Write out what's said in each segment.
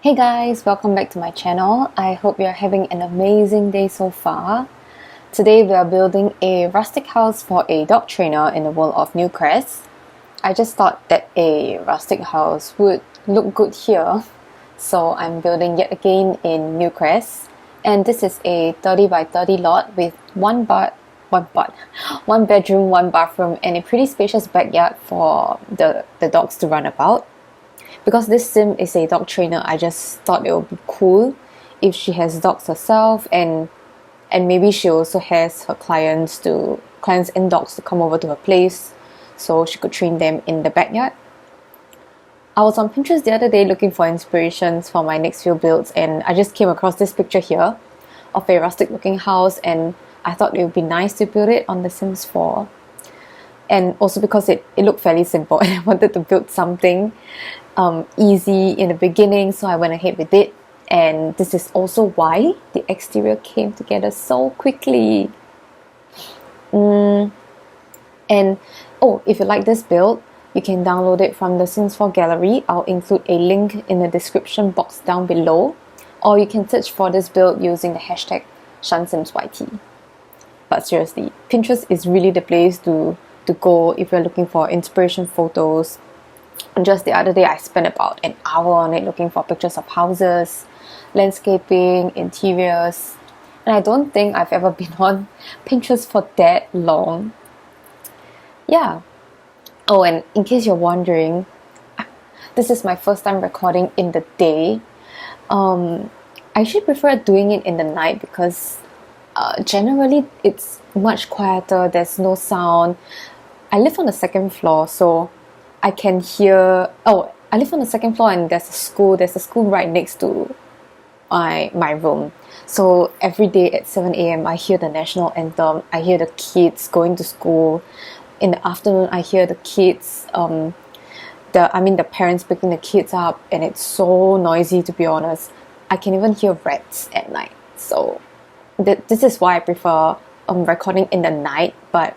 Hey guys, welcome back to my channel. I hope you're having an amazing day so far. Today we are building a rustic house for a dog trainer in the world of Newcrest. I just thought that a rustic house would look good here, so I'm building yet again in Newcrest. And this is a 30 by 30 lot with one bedroom, one bathroom, and a pretty spacious backyard for the dogs to run about. Because this sim is a dog trainer, I just thought it would be cool if she has dogs herself, and maybe she also has her clients and dogs to come over to her place so she could train them in the backyard. I was on Pinterest the other day looking for inspirations for my next few builds, and I just came across this picture here of a rustic looking house, and I thought it would be nice to build it on The Sims 4. And also because it looked fairly simple and I wanted to build something easy in the beginning, so I went ahead with it. And this is also why the exterior came together so quickly. And if you like this build, you can download it from the Sims 4 gallery. I'll include a link in the description box down below, or you can search for this build using the hashtag shansimsyt. But seriously, Pinterest is really the place to go if you're looking for inspiration photos. And just the other day, I spent about an hour on it looking for pictures of houses, landscaping, interiors, and I don't think I've ever been on Pinterest for that long. Yeah. Oh, and in case you're wondering, this is my first time recording in the day. I actually prefer doing it in the night because generally it's much quieter, there's no sound. I live on the second floor, so I can hear... I live on the second floor and there's a school right next to my room. So every day at 7 a.m. I hear the national anthem, I hear the kids going to school. In the afternoon I hear the kids, the parents picking the kids up, and it's so noisy, to be honest. I can even hear rats at night. So this is why I prefer recording in the night. But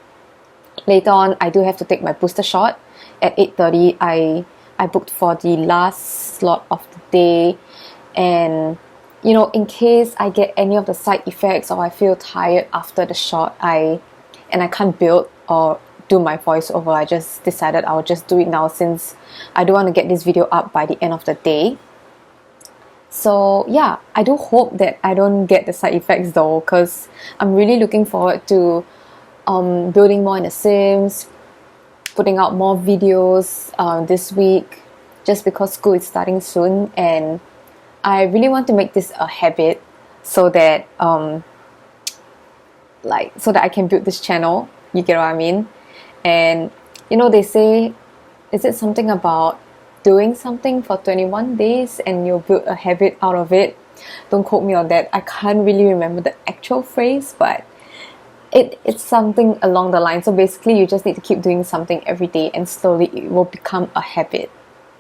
later on, I do have to take my booster shot at 8:30. I booked for the last slot of the day, and in case I get any of the side effects or I feel tired after the shot, and I can't build or do my voiceover, I just decided I'll just do it now, since I do want to get this video up by the end of the day. So yeah, I do hope that I don't get the side effects though, because I'm really looking forward to building more in The Sims, putting out more videos this week, just because school is starting soon, and I really want to make this a habit so that so that I can build this channel. You get what I mean? And they say, is it something about doing something for 21 days and you'll build a habit out of it? Don't quote me on that. I can't really remember the actual phrase, but it's something along the line. So basically, you just need to keep doing something every day, and slowly it will become a habit.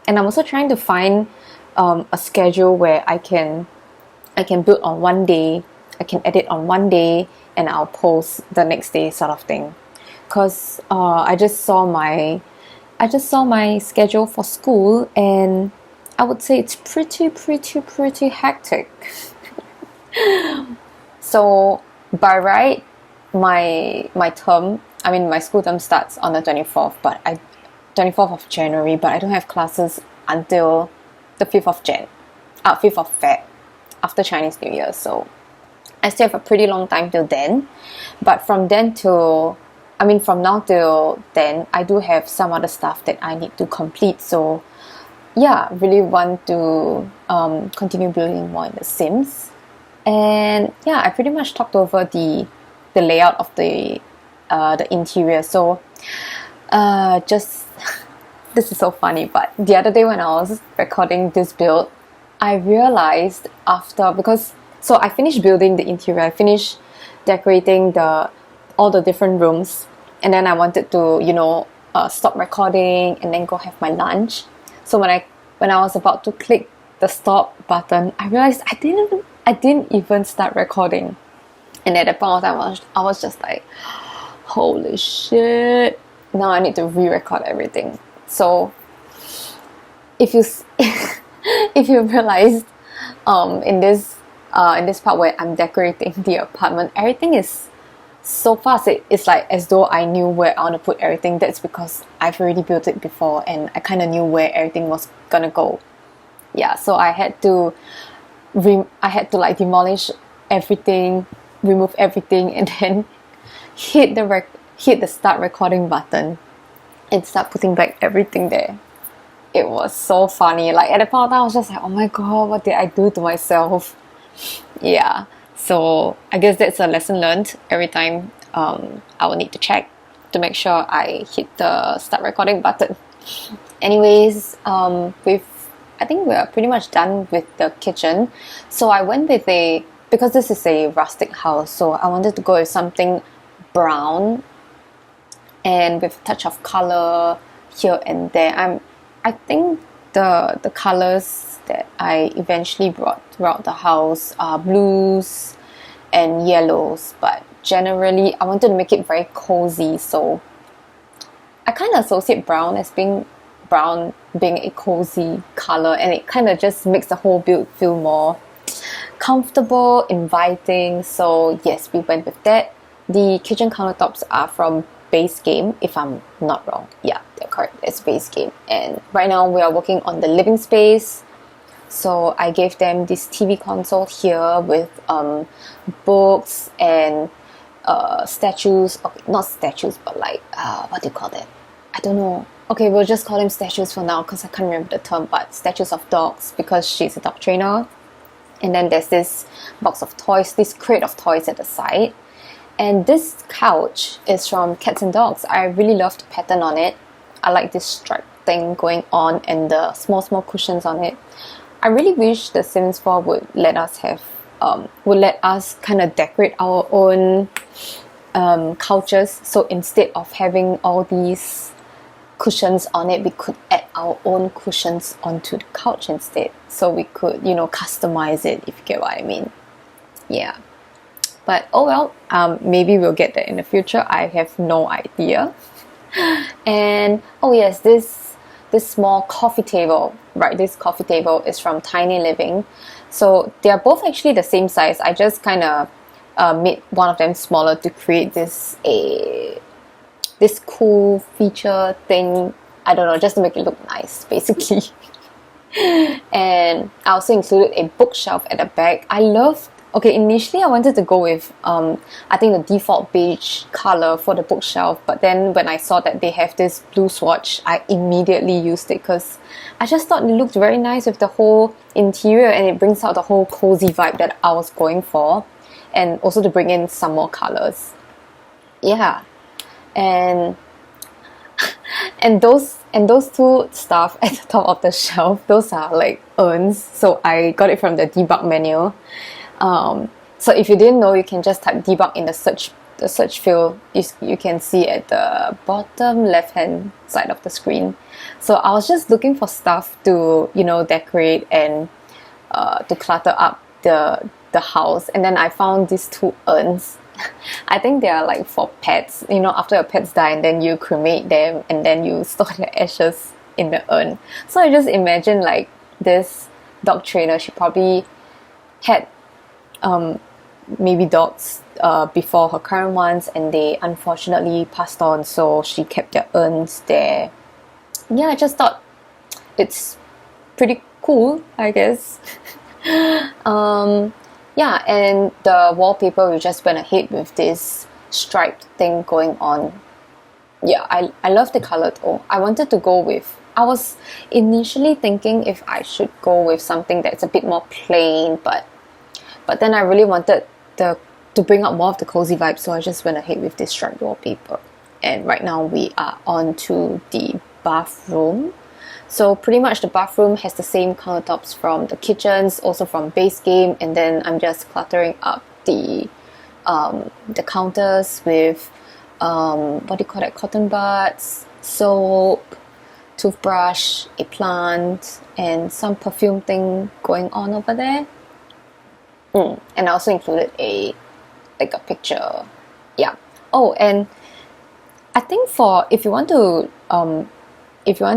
And I'm also trying to find a schedule where I can build on one day, I can edit on one day, and I'll post the next day, sort of thing. Because I just saw my schedule for school, and I would say it's pretty hectic. So by right, my school term starts on the 24th of January, but I don't have classes until the 5th of Feb, after Chinese New Year. So I still have a pretty long time till then. But from now till then, I do have some other stuff that I need to complete. So yeah, really want to continue building more in The Sims. And yeah, I pretty much talked over the layout of the interior. So this is so funny, but the other day when I was recording this build, I realized so I finished building the interior, I finished decorating all the different rooms, and then I wanted to stop recording and then go have my lunch. So when I was about to click the stop button, I realized I didn't even start recording. And at that point of time, I was just like, holy shit, now I need to re-record everything. So if you realized in this part where I'm decorating the apartment, everything is so fast. It's like as though I knew where I want to put everything. That's because I've already built it before and I kind of knew where everything was gonna go. Yeah, so I had to like demolish everything, remove everything, and then hit the start recording button and start putting back everything there. It was so funny. Like at the point of time, I was just like, oh my god, what did I do to myself? Yeah, so I guess that's a lesson learned. Every time I will need to check to make sure I hit the start recording button. Anyways, I think we are pretty much done with the kitchen. So I went with because this is a rustic house, so I wanted to go with something brown and with a touch of color here and there. I think the colors that I eventually brought throughout the house are blues and yellows, but generally I wanted to make it very cozy, so I kind of associate brown being a cozy color, and it kind of just makes the whole build feel more comfortable, inviting. So yes, we went with that. The kitchen countertops are from Base Game, if I'm not wrong. Yeah, they're correct. It's Base Game. And right now we are working on the living space. So I gave them this TV console here with books and statues. Okay, not statues, but like what do you call that? I don't know. Okay, we'll just call them statues for now because I can't remember the term, but statues of dogs because she's a dog trainer. And then there's this box of toys, this crate of toys at the side. And this couch is from Cats and Dogs. I really love the pattern on it. I like this stripe thing going on and the small cushions on it. I really wish The Sims 4 would let us kind of decorate our own couches. So instead of having all these cushions on it, we could add our own cushions onto the couch instead. So we could, customize it, if you get what I mean. Yeah. But oh well, maybe we'll get that in the future. I have no idea. And oh yes, this small coffee table, right? This coffee table is from Tiny Living. So they are both actually the same size. I just kind of made one of them smaller to create this cool feature thing. I don't know, just to make it look nice, basically. And I also included a bookshelf at the back. Initially I wanted to go with I think the default beige color for the bookshelf, but then when I saw that they have this blue swatch, I immediately used it because I just thought it looked very nice with the whole interior, and it brings out the whole cozy vibe that I was going for, and also to bring in some more colors. Yeah. And those two stuff at the top of the shelf, those are like urns. So I got it from the debug menu. So if you didn't know, you can just type debug in the search field. You can see at the bottom left hand side of the screen. So I was just looking for stuff to decorate and to clutter up the house, and then I found these two urns. I think they are like for pets, after your pets die and then you cremate them and then you store the ashes in the urn. So I just imagine like this dog trainer, she probably had maybe dogs before her current ones, and they unfortunately passed on, so she kept their urns there. Yeah, I just thought it's pretty cool, I guess. Yeah, and the wallpaper, we just went ahead with this striped thing going on. Yeah, I love the color though. I was initially thinking if I should go with something that's a bit more plain, but then I really wanted to bring out more of the cozy vibe, so I just went ahead with this striped wallpaper. And right now we are on to the bathroom. So pretty much the bathroom has the same countertops from the kitchens, also from Base Game, and then I'm just cluttering up the counters with cotton buds, soap, toothbrush, a plant, and some perfume thing going on over there. And I also included a picture. Yeah. Oh, and I think if you want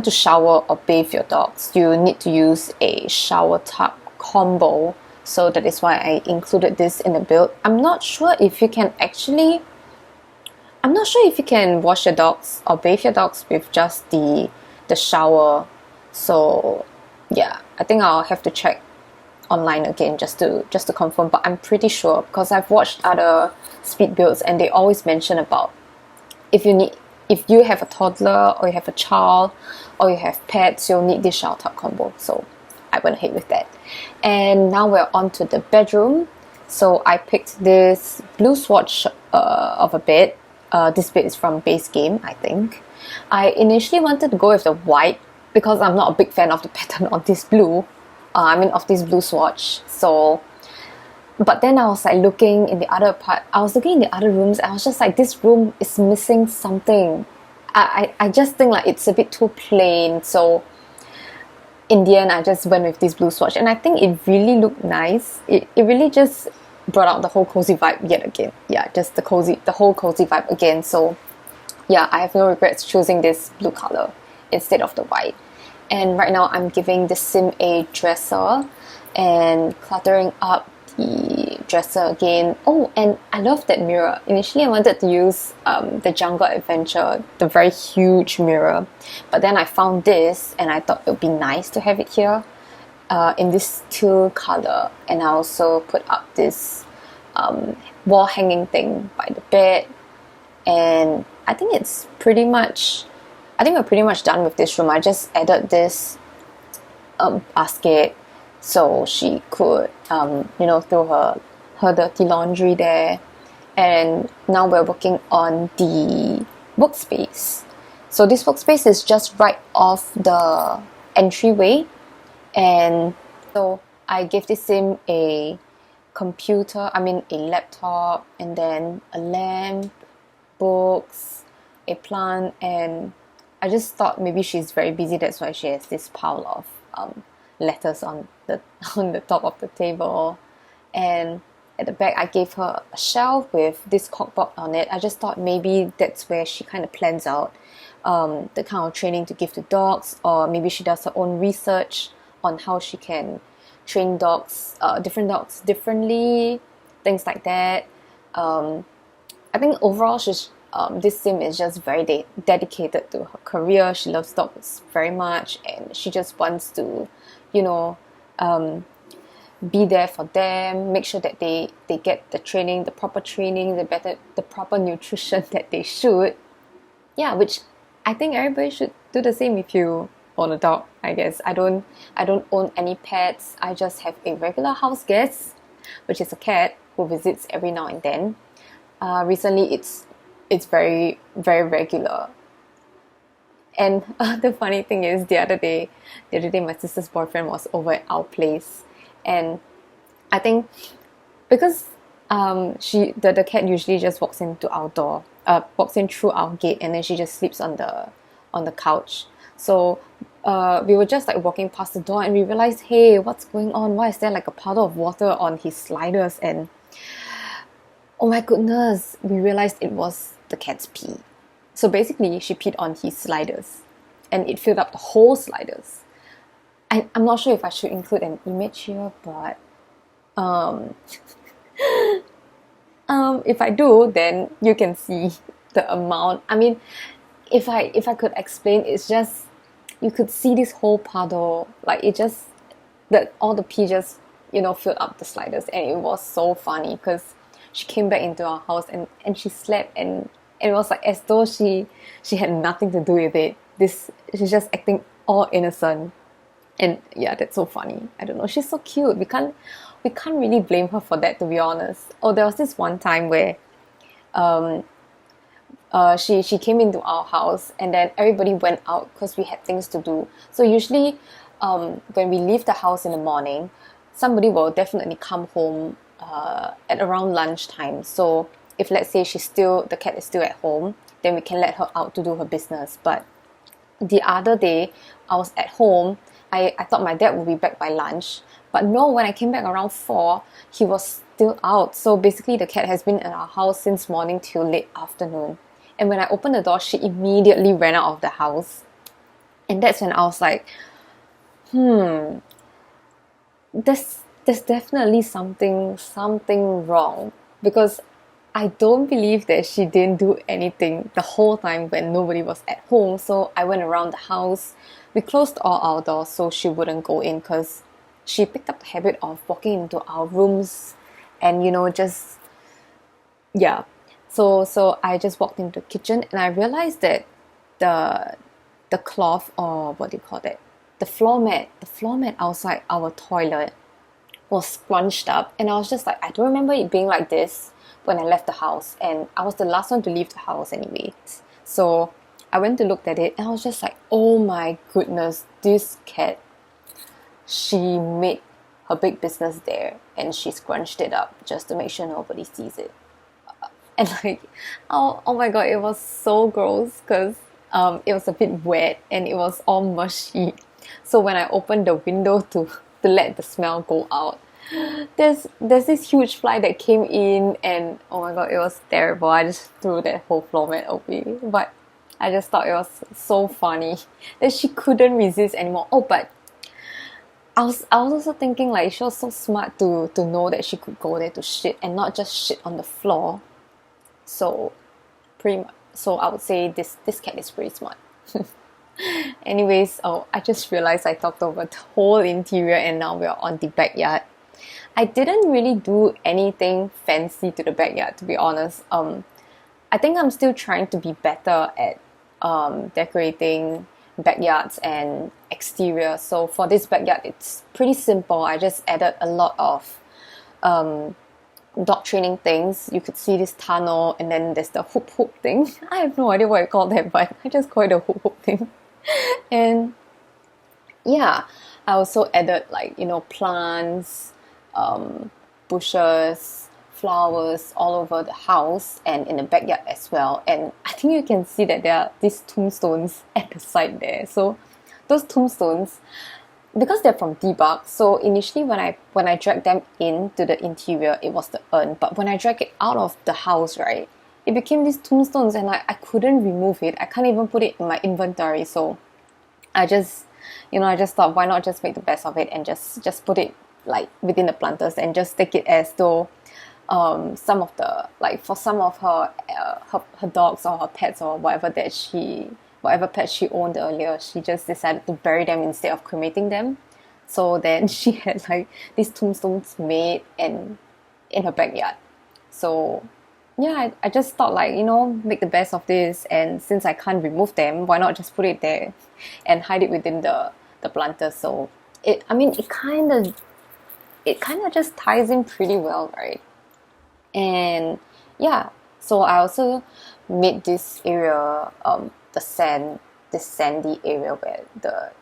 to shower or bathe your dogs, you need to use a shower tub combo, so that is why I included this in the build. I'm not sure if you can wash your dogs or bathe your dogs with just the shower. So yeah, I think I'll have to check online again just to confirm, but I'm pretty sure because I've watched other speed builds and they always mention about if you have a toddler or you have a child or you have pets, you'll need this shower tub combo. So I went ahead with that. And now we're on to the bedroom. So I picked this blue swatch of a bed. This bed is from Base Game, I think. I initially wanted to go with the white because I'm not a big fan of the pattern on this blue. Of this blue swatch. So, but then I was like looking in the other rooms and I was just like, this room is missing something. I just think like it's a bit too plain. So in the end, I just went with this blue swatch and I think it really looked nice. It really just brought out the whole cozy vibe yet again. Yeah, just the whole cozy vibe again. So yeah, I have no regrets choosing this blue color instead of the white. And right now I'm giving the sim a dresser and cluttering up the dresser again. Oh, and I love that mirror. Initially I wanted to use the Jungle Adventure, the very huge mirror. But then I found this and I thought it would be nice to have it here in this teal color. And I also put up this wall hanging thing by the bed. And I think we're pretty much done with this room. I just added this basket so she could throw her dirty laundry there. And now we're working on the workspace. So this workspace is just right off the entryway, and so I gave this sim a laptop, and then a lamp, books, a plant, and I just thought maybe she's very busy, that's why she has this pile of letters on the top of the table. And at the back I gave her a shelf with this corkboard on it. I just thought maybe that's where she kind of plans out the kind of training to give to dogs, or maybe she does her own research on how she can train different dogs differently, things like that. I think overall this sim is just very dedicated to her career. She loves dogs very much and she just wants to, be there for them, make sure that they get the training, the proper training, the proper nutrition that they should. Yeah, which I think everybody should do the same if you own a dog, I guess. I don't own any pets. I just have a regular house guest, which is a cat who visits every now and then. Recently it's very, very regular. And the funny thing is, the other day my sister's boyfriend was over at our place, and I think because the cat usually just walks in through our gate, and then she just sleeps on the couch. So we were just like walking past the door and we realized, hey, what's going on? Why is there like a puddle of water on his sliders? And oh my goodness, we realized it was the cat's pee. So basically she peed on his sliders and it filled up the whole sliders. I'm not sure if I should include an image here, but if I do, then you can see the amount. I mean, if I could explain, it's just, you could see this whole puddle, like it just, all the pee just, filled up the sliders. And it was so funny because she came back into our house and she slept, and it was like as though she had nothing to do with it. She's just acting all innocent. And yeah, that's so funny. I don't know, she's so cute. We can't really blame her for that, to be honest. Oh, there was this one time where she came into our house and then everybody went out because we had things to do. So usually when we leave the house in the morning, somebody will definitely come home at around lunchtime. So if let's say the cat is still at home, then we can let her out to do her business. But the other day I was at home, I thought my dad would be back by lunch, but no, when I came back around 4, he was still out. So basically the cat has been in our house since morning till late afternoon. And when I opened the door, she immediately ran out of the house. And that's when I was like, there's definitely something wrong, because I don't believe that she didn't do anything the whole time when nobody was at home. So I went around the house. We closed all our doors so she wouldn't go in, because she picked up the habit of walking into our rooms and just, yeah. So I just walked into the kitchen and I realized that the the cloth, or what do you call that? The floor mat outside our toilet was scrunched up, and I was just like, I don't remember it being like this when I left the house, and I was the last one to leave the house anyway. So I went to look at it and I was just like, oh my goodness, this cat, she made her big business there and she scrunched it up just to make sure nobody sees it. And like, oh my god, it was so gross, because it was a bit wet and it was all mushy. So when I opened the window to let the smell go out, there's this huge fly that came in, and oh my god, it was terrible. I just threw that whole floor mat away. But I just thought it was so funny that she couldn't resist anymore. Oh, but I was also thinking, like, she was so smart to know that she could go there to shit and not just shit on the floor. So so I would say this cat is pretty smart. Anyways, I just realized I talked over the whole interior and now we're on the backyard. I didn't really do anything fancy to the backyard, to be honest. I think I'm still trying to be better at decorating backyards and exterior. So for this backyard, it's pretty simple. I just added a lot of dog training things. You could see this tunnel, and then there's the hoop thing. I have no idea what you call that, but I just call it a hoop thing. And yeah, I also added, like, plants, bushes, flowers all over the house and in the backyard as well. And I think you can see that there are these tombstones at the side there. So those tombstones, because they're from debug, so initially when I dragged them into the interior, it was the urn. But when I dragged it out of the house, right, it became these tombstones, and I couldn't remove it. I can't even put it in my inventory. So I just thought, why not just make the best of it and just put it, like, within the planters, and just take it as though some of the, like, for some of her dogs or her pets or whatever pets she owned earlier, she just decided to bury them instead of cremating them. So then she had, like, these tombstones made in her backyard. So yeah, I just thought, like, make the best of this, and since I can't remove them, why not just put it there and hide it within the planter. So it kind of just ties in pretty well, right? And yeah, so I also made this area, this sandy area where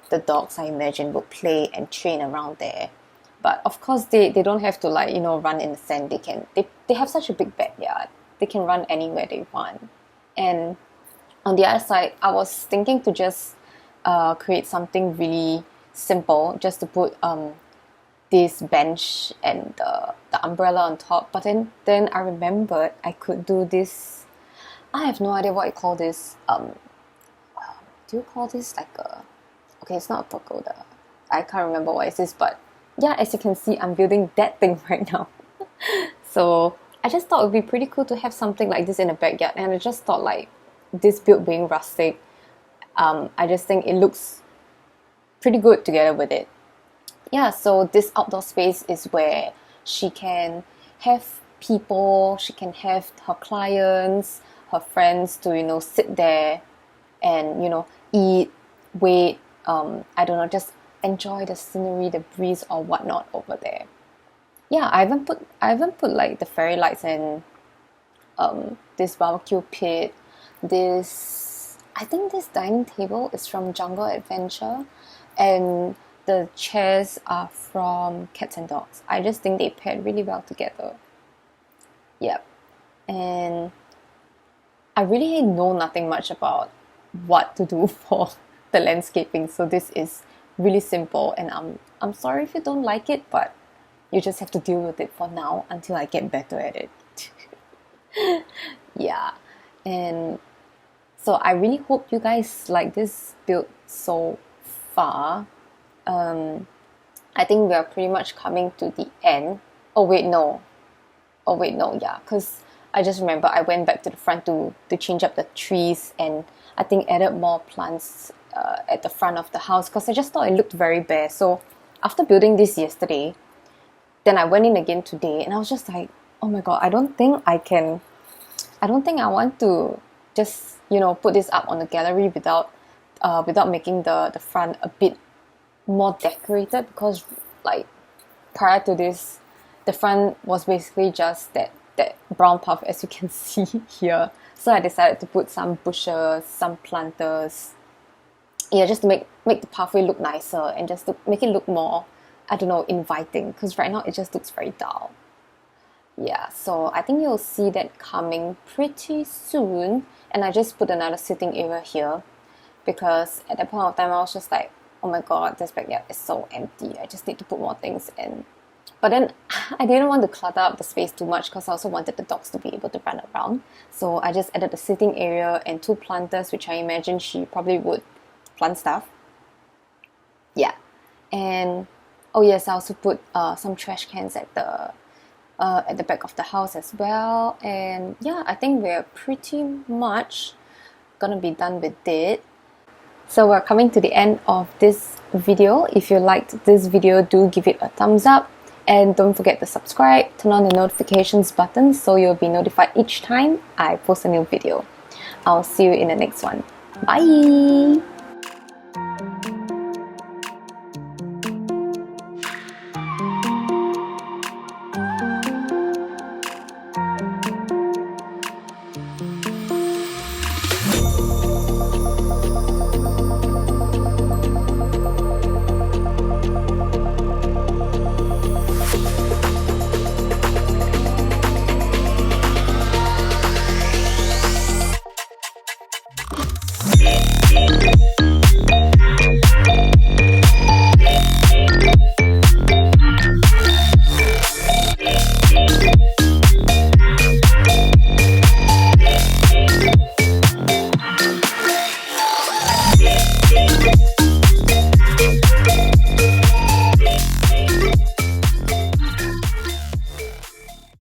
the dogs, I imagine, would play and train around there. But of course, they don't have to, like, run in the sand. They have such a big backyard. They can run anywhere they want. And on the other side, I was thinking to just create something really simple, just to put this bench and the umbrella on top. But then I remembered I could do this. I have no idea what you call this. Do you call this like a... Okay, it's not a pagoda. I can't remember what it is, but yeah, as you can see, I'm building that thing right now. So I just thought it would be pretty cool to have something like this in the backyard, and I just thought, like, this build being rustic, I just think it looks pretty good together with it. Yeah, so this outdoor space is where she can have people, she can have her clients, her friends to, sit there and, eat, wait, I don't know, just enjoy the scenery, the breeze or whatnot over there. Yeah, I haven't put like the fairy lights and this barbecue pit. I think this dining table is from Jungle Adventure, and the chairs are from Cats and Dogs. I just think they paired really well together. Yep. And I really know nothing much about what to do for the landscaping, so this is really simple, and I'm sorry if you don't like it, but you just have to deal with it for now until I get better at it. Yeah. And so I really hope you guys like this build so far. I think we are pretty much coming to the end. Oh wait, no. Oh wait, no, yeah, because I just remember I went back to the front to change up the trees, and I think added more plants at the front of the house because I just thought it looked very bare. So after building this yesterday, then I went in again today, and I was just like, oh my god, I don't think I want to just, you know, put this up on the gallery without making the front a bit more decorated, because like prior to this, the front was basically just that brown path, as you can see here. So I decided to put some bushes, some planters, yeah, just to make the pathway look nicer and just to make it look more, I don't know, inviting, because right now it just looks very dull. Yeah, so I think you'll see that coming pretty soon. And I just put another sitting area here because at that point of time I was just like, oh my god, this backyard is so empty, I just need to put more things in. But then I didn't want to clutter up the space too much because I also wanted the dogs to be able to run around. So I just added a sitting area and 2 planters, which I imagine she probably would plant stuff. Yeah. And oh yes, I also put some trash cans at the back of the house as well. And yeah, I think we're pretty much gonna be done with it. So we're coming to the end of this video. If you liked this video, do give it a thumbs up. And don't forget to subscribe, turn on the notifications button so you'll be notified each time I post a new video. I'll see you in the next one. Bye!